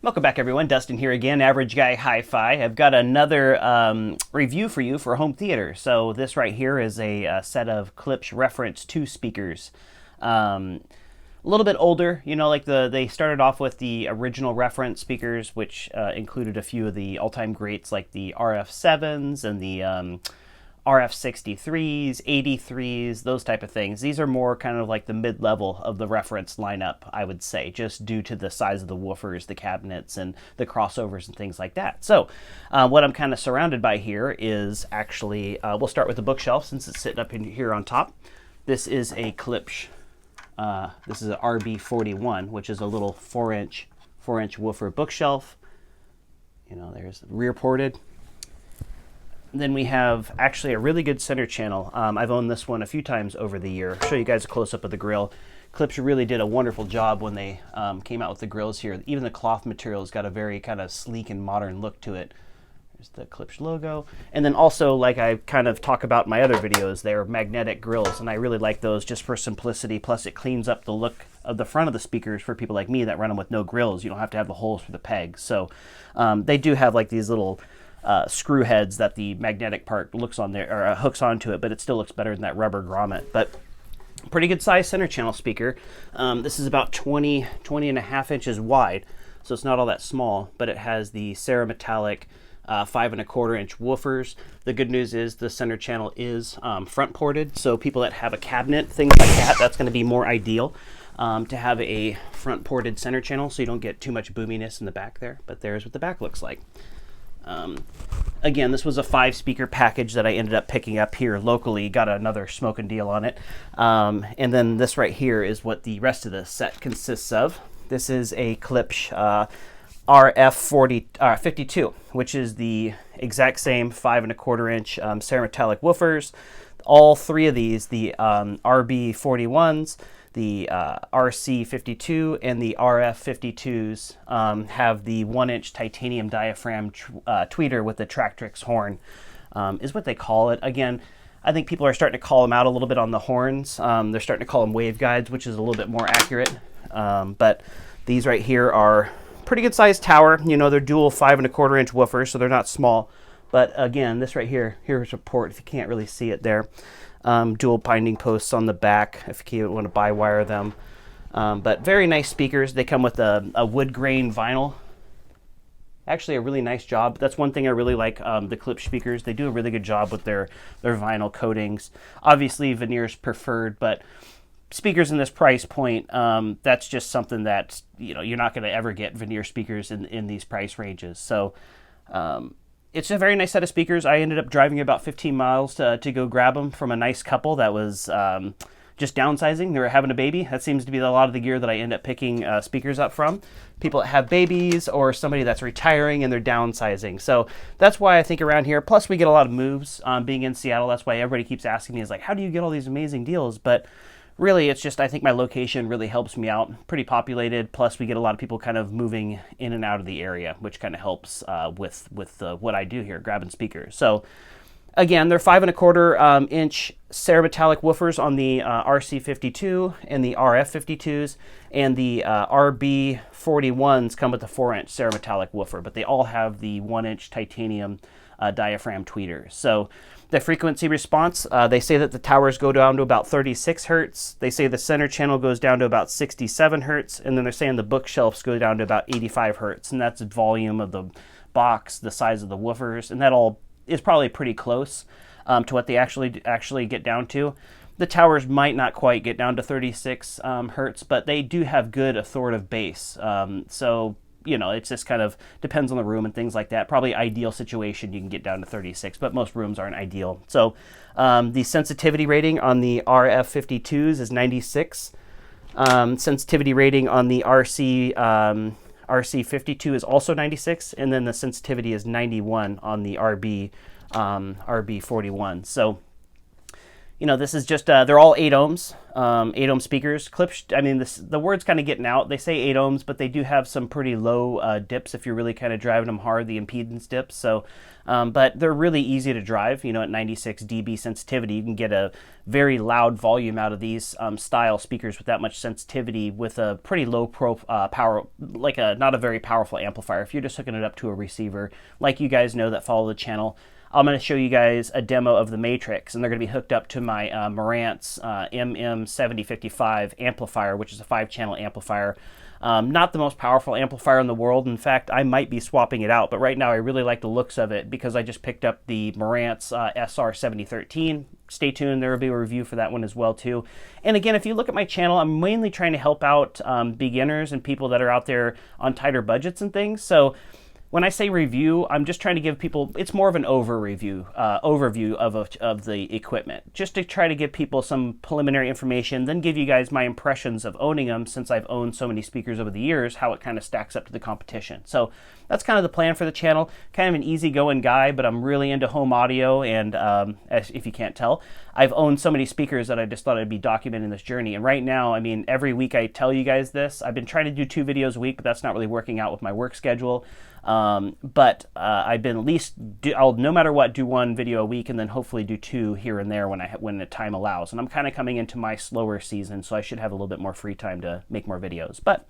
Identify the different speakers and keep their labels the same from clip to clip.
Speaker 1: Welcome back, everyone. Dustin here again, Average Guy Hi-Fi. I've got another review for you for home theater. So this right here is a set of Klipsch RF-52 II speakers. A little bit older, you know, like they started off with the original reference speakers, which included a few of the all-time greats like the RF-7s and the RF-63s, 83s, those type of things. These are more kind of like the mid-level of the reference lineup, I would say, just due to the size of the woofers, the cabinets, and the crossovers and things like that. So what I'm kind of surrounded by here is actually, we'll start with the bookshelf since it's sitting up in here on top. This is a Klipsch, this is an RB41, which is a little 4-inch woofer bookshelf. You know, there's rear ported. Then we have actually a really good center channel. I've owned this one a few times over the year. I'll show you guys a close-up of the grill. Klipsch really did a wonderful job when they came out with the grills here. Even the cloth material's got a very kind of sleek and modern look to it. There's the Klipsch logo. And then also, like I kind of talk about in my other videos, they're magnetic grills, and I really like those just for simplicity. Plus, it cleans up the look of the front of the speakers for people like me that run them with no grills. You don't have to have the holes for the pegs. So they do have like these little screw heads that the magnetic part looks on there, or hooks onto it, but it still looks better than that rubber grommet. But pretty good size center channel speaker. This is about 20 and a half inches wide, so it's not all that small, but it has the CerametallicTM 5¼ inch woofers. The good news is the center channel is front ported, so people that have a cabinet, things like that, that's going to be more ideal to have a front ported center channel so you don't get too much boominess in the back there. But there's what the back looks like. Again, this was a 5-speaker package that I ended up picking up here locally. Got another smoking deal on it. And then this right here is what the rest of the set consists of. This is a Klipsch RF-52, which is the exact same 5¼ inch Cerametallic woofers. All three of these, the RB41s, the RC-52 and the RF-52s have the 1-inch titanium diaphragm tweeter with the Tractrix Horn, is what they call it. Again, I think people are starting to call them out a little bit on the horns. They're starting to call them waveguides, which is a little bit more accurate. But these right here are pretty good sized tower. You know, they're dual 5¼ inch woofers, so they're not small. But again, this right here, here's a port if you can't really see it there. Dual binding posts on the back if you want to buy wire them. But very nice speakers. They come with a wood grain vinyl. Actually a really nice job. That's one thing I really like, the Klipsch speakers. They do a really good job with their vinyl coatings. Obviously veneer's preferred, but speakers in this price point, that's just something that, you know, you're not going to ever get veneer speakers in these price ranges. So it's a very nice set of speakers. I ended up driving about 15 miles to go grab them from a nice couple that was just downsizing. They were having a baby. That seems to be a lot of the gear that I end up picking speakers up from. People that have babies or somebody that's retiring and they're downsizing. So that's why I think around here, plus we get a lot of moves being in Seattle. That's why everybody keeps asking me, is like, how do you get all these amazing deals? But really, it's just I think my location really helps me out. Pretty populated, plus we get a lot of people kind of moving in and out of the area, which kind of helps with what I do here, grabbing speakers. So again, they're 5¼ inch Cerametallic woofers on the RC-52 and the RF-52s, and the RB41s come with the 4-inch Cerametallic woofer, but they all have the 1-inch titanium diaphragm tweeters. So the frequency response, they say that the towers go down to about 36 hertz. They say the center channel goes down to about 67 hertz, and then they're saying the bookshelves go down to about 85 hertz, and that's the volume of the box, the size of the woofers, and that all is probably pretty close to what they actually get down to. The towers might not quite get down to 36 hertz, but they do have good authoritative bass. So you know, it's just kind of depends on the room and things like that. Probably ideal situation, you can get down to 36, but most rooms aren't ideal. So the sensitivity rating on the RF-52s is 96. Sensitivity rating on the RC-52 is also 96, and then the sensitivity is 91 on the RB41. So, you know, this is just, they're all 8 ohms, 8 ohm speakers. Klipsch, I mean, the word's kind of getting out. They say 8 ohms, but they do have some pretty low dips if you're really kind of driving them hard, the impedance dips. So, but they're really easy to drive, you know, at 96 dB sensitivity. You can get a very loud volume out of these style speakers with that much sensitivity with a pretty low power, like not a very powerful amplifier. If you're just hooking it up to a receiver, like you guys know that follow the channel, I'm going to show you guys a demo of the Matrix, and they're going to be hooked up to my Marantz MM7055 amplifier, which is a 5-channel amplifier. Not the most powerful amplifier in the world. In fact, I might be swapping it out, but right now I really like the looks of it because I just picked up the Marantz SR7013. Stay tuned, there will be a review for that one as well too. And again, if you look at my channel, I'm mainly trying to help out beginners and people that are out there on tighter budgets and things. So when I say review, I'm just trying to give people, it's more of an overview of the equipment, just to try to give people some preliminary information, then give you guys my impressions of owning them since I've owned so many speakers over the years, how it kind of stacks up to the competition. So that's kind of the plan for the channel. Kind of an easygoing guy, but I'm really into home audio, and as if you can't tell, I've owned so many speakers that I just thought I'd be documenting this journey. And right now, I mean, every week I tell you guys this. I've been trying to do 2 videos a week, but that's not really working out with my work schedule. But I've been at least, I'll no matter what do 1 video a week, and then hopefully do 2 here and there when the time allows. And I'm kind of coming into my slower season, so I should have a little bit more free time to make more videos. But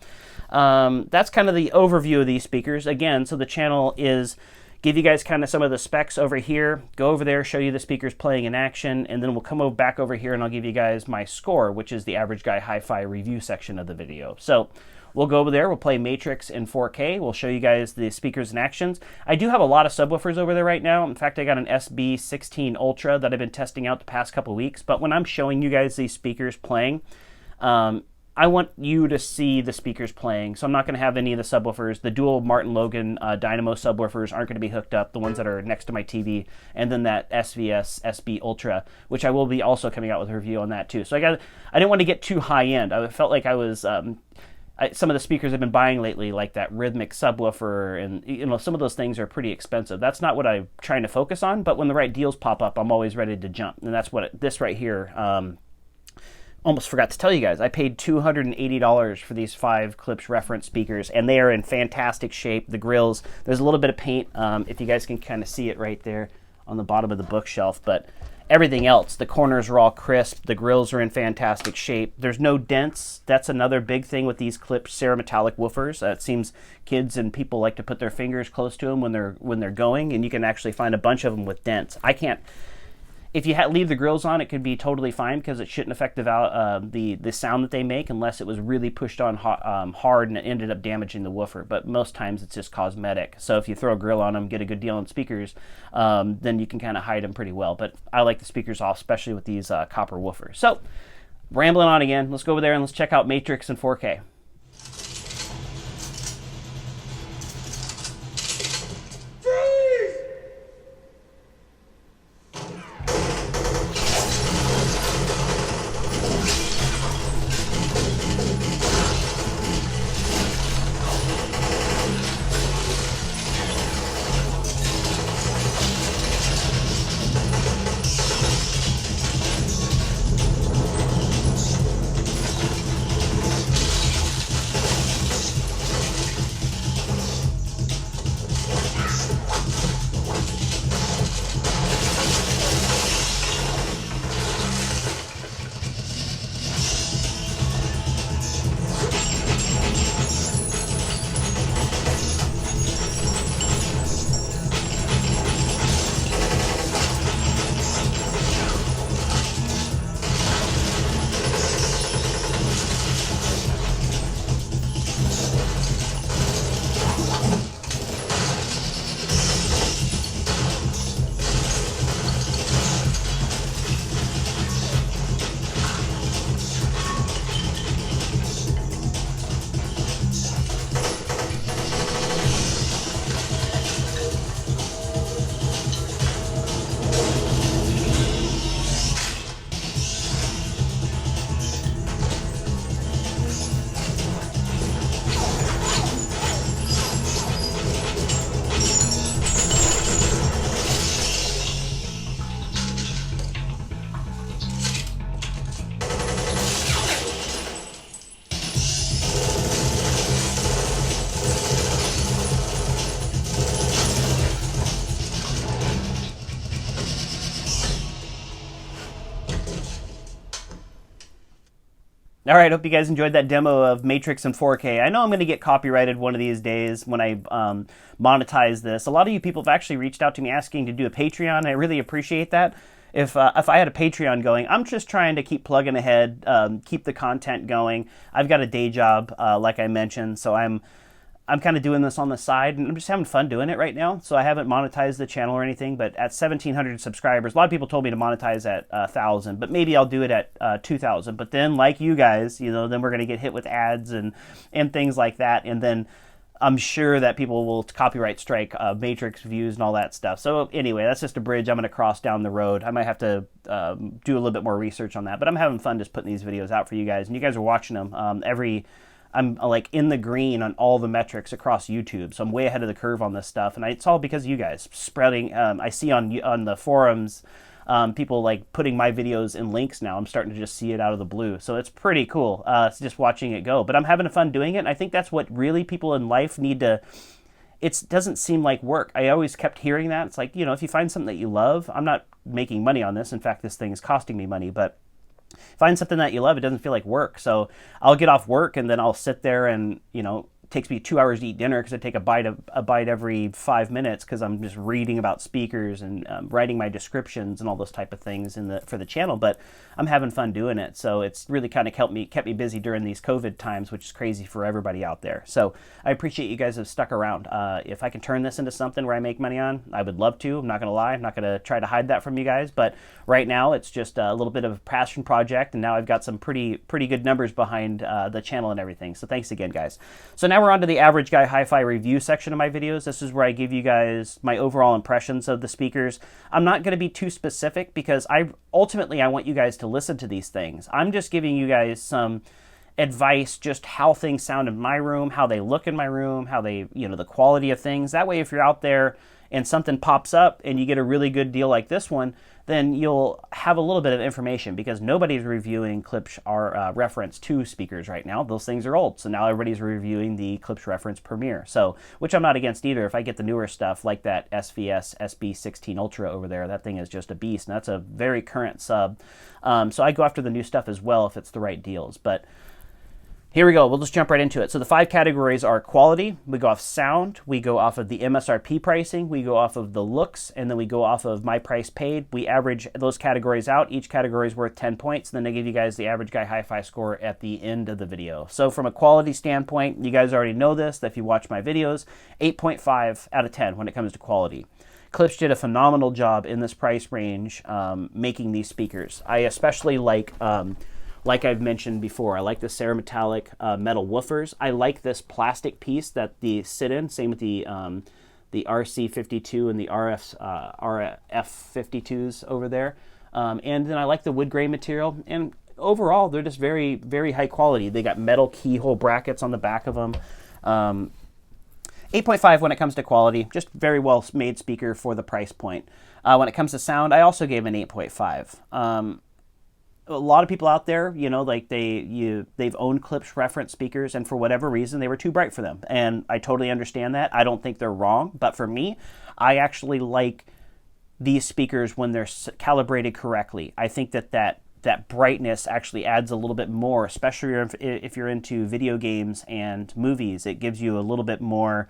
Speaker 1: that's kind of the overview of these speakers. Again, so the channel is give you guys kind of some of the specs over here, go over there, show you the speakers playing in action, and then we'll come back over here and I'll give you guys my score, which is the Average Guy Hi-Fi review section of the video. So we'll go over there, we'll play Matrix in 4K, we'll show you guys the speakers in actions. I do have a lot of subwoofers over there right now. In fact, I got an SB16 Ultra that I've been testing out the past couple weeks, but when I'm showing you guys these speakers playing, I want you to see the speakers playing, so I'm not going to have any of the subwoofers. The dual Martin Logan Dynamo subwoofers aren't going to be hooked up, the ones that are next to my TV, and then that SVS SB Ultra, which I will be also coming out with a review on that too. So I didn't want to get too high end. I felt like I was some of the speakers I've been buying lately, like that rhythmic subwoofer, and you know, some of those things are pretty expensive. That's not what I'm trying to focus on, but when the right deals pop up, I'm always ready to jump, and that's what this right here. Almost forgot to tell you guys, I paid $280 for these 5 Klipsch reference speakers, and they are in fantastic shape. The grills, there's a little bit of paint, if you guys can kind of see it right there on the bottom of the bookshelf, but everything else, the corners are all crisp, the grills are in fantastic shape. There's no dents. That's another big thing with these Klipsch CerametallicTM woofers. It seems kids and people like to put their fingers close to them when they're going, and you can actually find a bunch of them with dents. I can't. If you leave the grills on, it could be totally fine because it shouldn't affect the sound that they make unless it was really pushed on hard and it ended up damaging the woofer. But most times it's just cosmetic. So if you throw a grill on them, get a good deal on speakers, then you can kind of hide them pretty well. But I like the speakers off, especially with these copper woofers. So rambling on again, let's go over there and let's check out Matrix in 4K. All right, hope you guys enjoyed that demo of Matrix in 4K. I know I'm going to get copyrighted one of these days when I monetize this. A lot of you people have actually reached out to me asking to do a Patreon. I really appreciate that. If I had a Patreon going, I'm just trying to keep plugging ahead, keep the content going. I've got a day job, like I mentioned, so I'm kind of doing this on the side, and I'm just having fun doing it right now. So I haven't monetized the channel or anything, but at 1,700 subscribers, a lot of people told me to monetize at 1,000, but maybe I'll do it at 2,000. But then, like you guys, you know, then we're going to get hit with ads and things like that, and then I'm sure that people will copyright strike Matrix views and all that stuff. So anyway, that's just a bridge I'm going to cross down the road. I might have to do a little bit more research on that, but I'm having fun just putting these videos out for you guys, and you guys are watching them. I'm like in the green on all the metrics across YouTube, so I'm way ahead of the curve on this stuff, and it's all because of you guys spreading. I see on the forums people like putting my videos in links now. I'm starting to just see it out of the blue, so it's pretty cool. It's just watching it go, but I'm having fun doing it, and I think that's what really people in life need to. It doesn't seem like work. I always kept hearing that. It's like, you know, if you find something that you love, I'm not making money on this. In fact, this thing is costing me money, but find something that you love, it doesn't feel like work. So I'll get off work and then I'll sit there and, you know, it takes me 2 hours to eat dinner because I take a bite every 5 minutes because I'm just reading about speakers and writing my descriptions and all those type of things for the channel. But I'm having fun doing it, so it's really kind of kept me busy during these COVID times, which is crazy for everybody out there. So I appreciate you guys have stuck around. If I can turn this into something where I make money on, I would love to. I'm not gonna lie, I'm not gonna try to hide that from you guys. But right now it's just a little bit of a passion project, and now I've got some pretty good numbers behind the channel and everything. So thanks again, guys. So now we're on to the Average Guy Hi-Fi review section of my videos. This is where I give you guys my overall impressions of the speakers. I'm not going to be too specific because ultimately I want you guys to listen to these things. I'm just giving you guys some advice, just how things sound in my room, how they look in my room, how they, you know, the quality of things. That way, if you're out there and something pops up and you get a really good deal like this one, then you'll have a little bit of information, because nobody's reviewing Klipsch RF-52 speakers right now. Those things are old, so now everybody's reviewing the Klipsch Reference Premier. So, which I'm not against either. If I get the newer stuff like that SVS SB16 Ultra over there, that thing is just a beast, and that's a very current sub. So I go after the new stuff as well if it's the right deals. But here we go. We'll just jump right into it. So the 5 categories are quality, we go off sound, we go off of the MSRP pricing, we go off of the looks, and then we go off of my price paid. We average those categories out. Each category is worth 10 points. And then I give you guys the Average Guy Hi-Fi score at the end of the video. So from a quality standpoint, you guys already know this, that if you watch my videos, 8.5 out of 10 when it comes to quality. Klipsch did a phenomenal job in this price range making these speakers. I especially like I've mentioned before, I like the CerametallicTM metal woofers. I like this plastic piece that they sit in. Same with the RC-52 and the RF-52s over there. And then I like the wood grain material. And overall, they're just very, very high quality. They got metal keyhole brackets on the back of them. 8.5 when it comes to quality, just very well made speaker for the price point. When it comes to sound, I also gave an 8.5. A lot of people out there, you know, like they've owned Klipsch reference speakers, and for whatever reason, they were too bright for them. And I totally understand that. I don't think they're wrong, but for me, I actually like these speakers when they're calibrated correctly. I think that brightness actually adds a little bit more, especially if you're into video games and movies. It gives you a little bit more,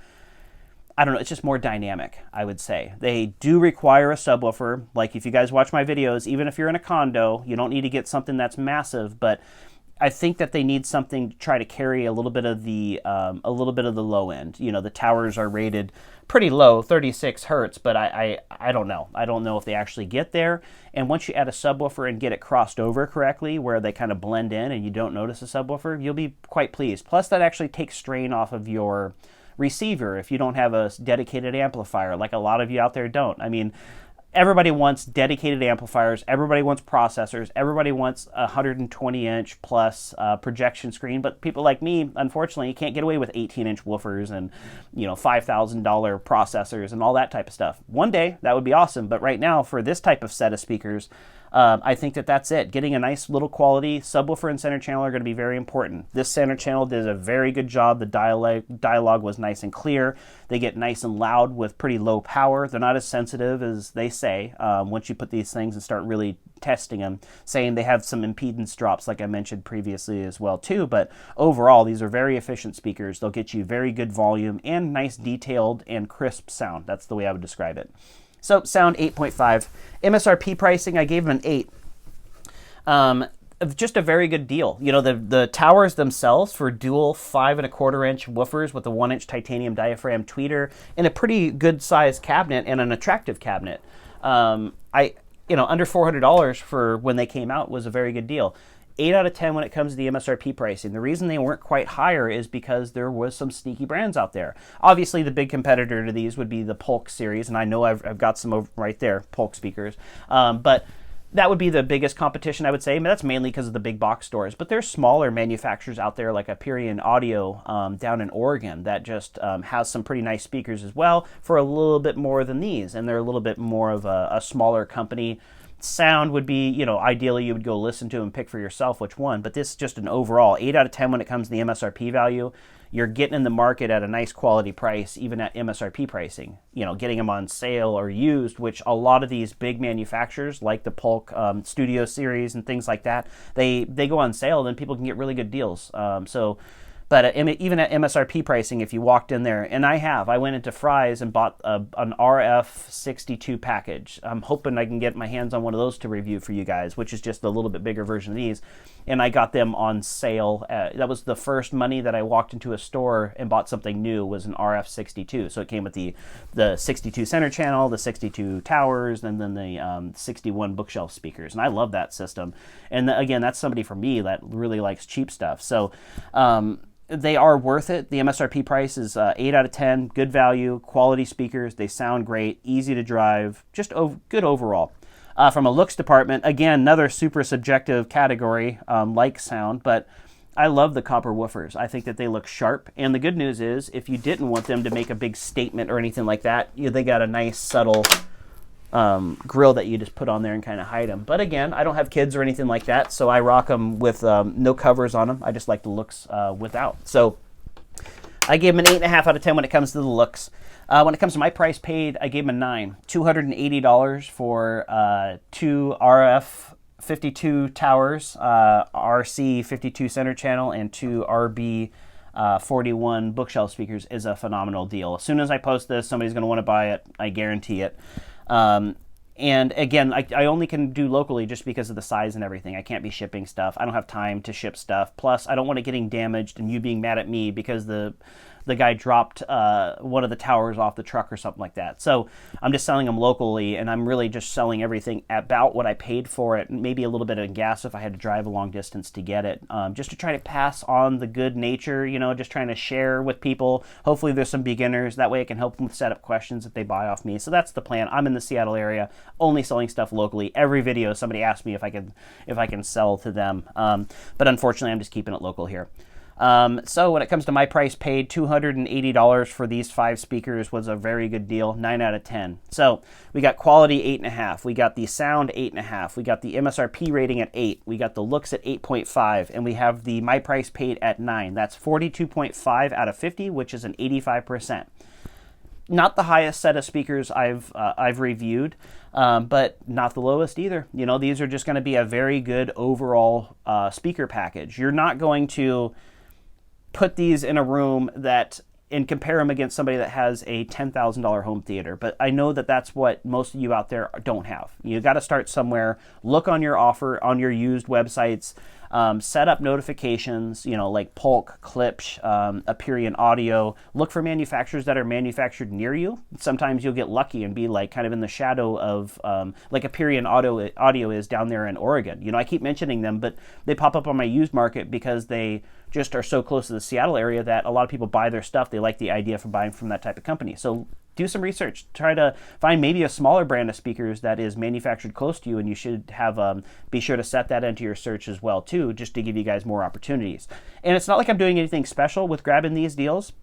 Speaker 1: I don't know, it's just more dynamic, I would say. They do require a subwoofer. Like if you guys watch my videos, even if you're in a condo, you don't need to get something that's massive, but I think that they need something to try to carry a little bit of the low end. You know, the towers are rated pretty low, 36 hertz, but I don't know. I don't know if they actually get there. And once you add a subwoofer and get it crossed over correctly, where they kind of blend in and you don't notice a subwoofer, you'll be quite pleased. Plus, that actually takes strain off of your receiver if you don't have a dedicated amplifier, like a lot of you out there don't. I mean, everybody wants dedicated amplifiers, everybody wants processors, everybody wants a 120-inch plus projection screen, but people like me, unfortunately, can't get away with 18-inch woofers and, you know, $5,000 processors and all that type of stuff. One day, that would be awesome, but right now, for this type of set of speakers, I think that that's it. Getting a nice little quality subwoofer and center channel are going to be very important. This center channel did a very good job. The dialogue was nice and clear. They get nice and loud with pretty low power. They're not as sensitive as they say once you put these things and start really testing them, saying they have some impedance drops like I mentioned previously as well too, but overall these are very efficient speakers. They'll get you very good volume and nice detailed and crisp sound. That's the way I would describe it. So sound 8.5. MSRP pricing, I gave them an 8. Just a very good deal. You know, the towers themselves for dual 5 1/4 inch woofers with a 1 inch titanium diaphragm tweeter and a pretty good sized cabinet and an attractive cabinet. Under $400 for when they came out was a very good deal. 8 out of 10 when it comes to the MSRP pricing. The reason they weren't quite higher is because there was some sneaky brands out there. Obviously, the big competitor to these would be the Polk series, and I know I've got some over right there, Polk speakers. But that would be the biggest competition, I would say. I mean, that's mainly because of the big box stores. But there's smaller manufacturers out there like Aperion Audio down in Oregon that just has some pretty nice speakers as well for a little bit more than these. And they're a little bit more of a smaller company. Sound would be, you know, ideally you would go listen to and pick for yourself which one, but this is just an overall 8 out of 10 when it comes to the MSRP value. You're getting in the market at a nice quality price, even at MSRP pricing. You know, getting them on sale or used, which a lot of these big manufacturers like the Polk Studio series and things like that, they go on sale, then people can get really good deals. But even at MSRP pricing, if you walked in there, and I went into Fry's and bought an RF-52 package. I'm hoping I can get my hands on one of those to review for you guys, which is just a little bit bigger version of these. And I got them on sale. That was the first money that I walked into a store and bought something new, was an RF-62. So it came with the 62 center channel, the 62 towers, and then the 61 bookshelf speakers. And I love that system. And again, that's somebody for me that really likes cheap stuff. So they are worth it. The MSRP price is 8 out of 10, good value, quality speakers. They sound great, easy to drive, just good overall. From a looks department, again, another super subjective category like sound, but I love the copper woofers. I think that they look sharp. And the good news is, if you didn't want them to make a big statement or anything like that, they got a nice subtle grill that you just put on there and kind of hide them. But again, I don't have kids or anything like that, so I rock them with no covers on them. I just like the looks without. So I gave them an 8.5 out of 10 when it comes to the looks. When it comes to my price paid, I gave them a 9. $280 for 2 RF-52 towers, RC-52 center channel, and 2 RB-41 bookshelf speakers is a phenomenal deal. As soon as I post this, somebody's going to want to buy it. I guarantee it. And again, I only can do locally just because of the size and everything. I can't be shipping stuff. I don't have time to ship stuff. Plus, I don't want it getting damaged and you being mad at me because the guy dropped one of the towers off the truck or something like that. So I'm just selling them locally, and I'm really just selling everything about what I paid for it, maybe a little bit of gas if I had to drive a long distance to get it, just to try to pass on the good nature, just trying to share with people. Hopefully there's some beginners. That way I can help them with setup questions if they buy off me. So that's the plan. I'm in the Seattle area, only selling stuff locally. Every video somebody asks me if I can sell to them, but unfortunately I'm just keeping it local here. So when it comes to my price paid, $280 for these 5 speakers was a very good deal, 9 out of 10. So we got quality 8.5, we got the sound 8.5, we got the MSRP rating at 8, we got the looks at 8.5, and we have the my price paid at 9. That's 42.5 out of 50, which is an 85%. Not the highest set of speakers I've reviewed, but not the lowest either. These are just going to be a very good overall speaker package. You're not going to put these in a room and compare them against somebody that has a $10,000 home theater. But I know that that's what most of you out there don't have. You got to start somewhere. Look on your offer, on your used websites. Set up notifications, like Polk, Klipsch, Aperion Audio. Look for manufacturers that are manufactured near you. Sometimes you'll get lucky and be like kind of in the shadow of like Aperion Audio is down there in Oregon. I keep mentioning them, but they pop up on my used market because they just are so close to the Seattle area that a lot of people buy their stuff. They like the idea for buying from that type of company. So do some research. Try to find maybe a smaller brand of speakers that is manufactured close to you, and you should have be sure to set that into your search as well too, just to give you guys more opportunities. And it's not like I'm doing anything special with grabbing these deals.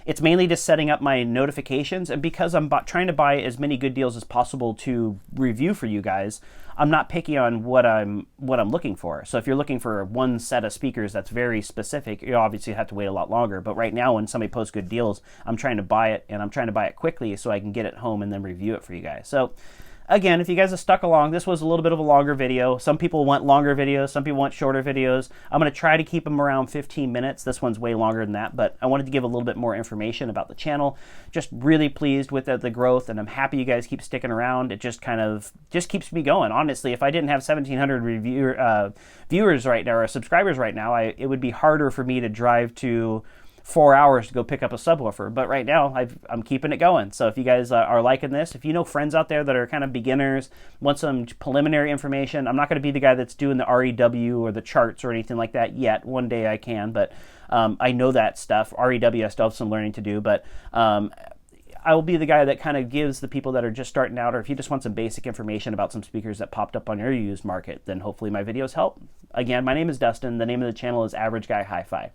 Speaker 1: It's mainly just setting up my notifications, and because I'm trying to buy as many good deals as possible to review for you guys, I'm not picky on what I'm looking for. So if you're looking for one set of speakers that's very specific, you obviously have to wait a lot longer. But right now, when somebody posts good deals, I'm trying to buy it, and I'm trying to buy it quickly so I can get it home and then review it for you guys. So again, if you guys have stuck along, this was a little bit of a longer video. Some people want longer videos, some people want shorter videos. I'm going to try to keep them around 15 minutes. This one's way longer than that, but I wanted to give a little bit more information about the channel. Just really pleased with the growth, and I'm happy you guys keep sticking around. It just kind of keeps me going. Honestly, if I didn't have 1,700 viewers right now, or subscribers right now, it would be harder for me to drive to 4 hours to go pick up a subwoofer, but right now I'm keeping it going. So if you guys are liking this, if you know friends out there that are kind of beginners, want some preliminary information, I'm not going to be the guy that's doing the REW or the charts or anything like that yet. One day I can, but I know that stuff. REW, I still have some learning to do, but I will be the guy that kind of gives the people that are just starting out, or if you just want some basic information about some speakers that popped up on your used market, then hopefully my videos help. Again, my name is Dustin. The name of the channel is Average Guy Hi-Fi.